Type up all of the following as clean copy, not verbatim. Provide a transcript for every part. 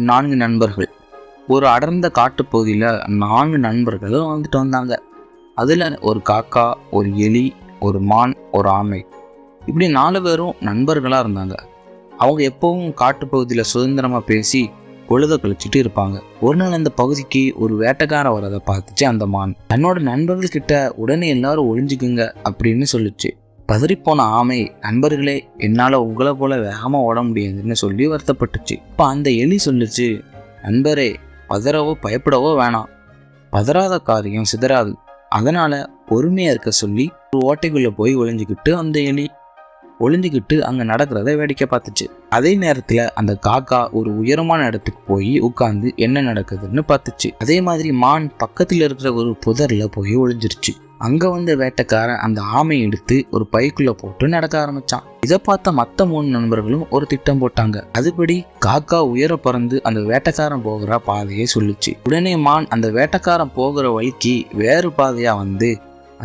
4 நண்பர்கள். ஒரு அடர்ந்த காட்டுப்பகுதியில் 4 நண்பர்களும் வந்துட்டு வந்தாங்க. அதில் ஒரு காக்கா, ஒரு எலி, ஒரு மான், ஒரு ஆமை, இப்படி 4 பேரும் நண்பர்களாக இருந்தாங்க. அவங்க எப்பவும் காட்டுப்பகுதியில் சுதந்திரமாக பேசி பொழுத கழிச்சிட்டு இருப்பாங்க. ஒரு நாள் அந்த பகுதிக்கு ஒரு வேட்டைக்காரன் வரதை பார்த்துச்சு அந்த மான். தன்னோட நண்பர்கள் கிட்ட உடனே எல்லாரும் ஒழிஞ்சுக்குங்க அப்படின்னு சொல்லிச்சு. பதறிப்போன ஆமை, நண்பர்களே, என்னால் உங்களை போல வேகமாக ஓட முடியாதுன்னு சொல்லி வருத்தப்பட்டுச்சு. இப்போ அந்த எலி சொல்லிச்சு, நண்பரே, பதறவோ பயப்படவோ வேணாம், பதறாத காரியம் சிதறாது, அதனால் பொறுமையாக இருக்க சொல்லி ஒரு ஓட்டைக்குள்ளே போய் ஒளிஞ்சிக்கிட்டு அந்த எலி ஒளிஞ்சிக்கிட்டு அங்கே நடக்கிறத வேடிக்கை பார்த்துச்சு. அதே நேரத்தில் அந்த காக்கா ஒரு உயரமான இடத்துக்கு போய் உட்காந்து என்ன நடக்குதுன்னு பார்த்துச்சு. அதே மாதிரி மான் பக்கத்தில் இருக்கிற ஒரு புதரில் போய் ஒளிஞ்சிருச்சு. அங்கே வந்த வேட்டைக்காரன் அந்த ஆமையை எடுத்து ஒரு பைக்குள்ளே போட்டு நடக்க ஆரம்பிச்சான். இதை பார்த்த மற்ற 3 நண்பர்களும் ஒரு திட்டம் போட்டாங்க. அதுபடி காக்கா உயர பறந்து அந்த வேட்டைக்காரன் போகிற பாதையை சொல்லிச்சு. உடனே மான் அந்த வேட்டைக்காரன் போகிற வழிக்கு வேறு பாதையாக வந்து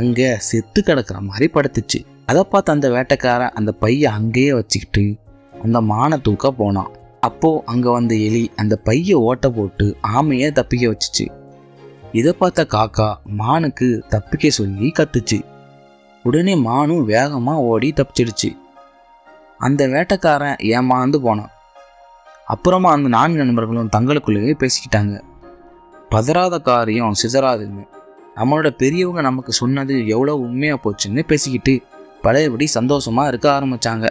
அங்கே செத்து கிடக்கிற மாதிரி படுத்துச்சு. அதை பார்த்து அந்த வேட்டைக்காரன் அந்த பையை அங்கேயே வச்சுக்கிட்டு அந்த மானை தூக்க போனான். அப்போது அங்கே வந்த எலி அந்த பையை ஓட்ட போட்டு ஆமையை தப்பிக்க வச்சுச்சு. இதை பார்த்த காக்கா மானுக்கு தப்பிக்க சொல்லி கத்துச்சு. உடனே மானும் வேகமாக ஓடி தப்பிச்சிடுச்சு. அந்த வேட்டைக்காரன் ஏமாந்து போனான். அப்புறமா அந்த 4 நண்பர்களும் தங்களுக்குள்ளேயே பேசிக்கிட்டாங்க, பதறாத காரியம் சிதறாதுன்னு. நம்மளோட பெரியவங்க நமக்கு சொன்னது எவ்வளோ உண்மையாக போச்சுன்னு பேசிக்கிட்டு பழையபடி சந்தோஷமாக இருக்க ஆரம்பித்தாங்க.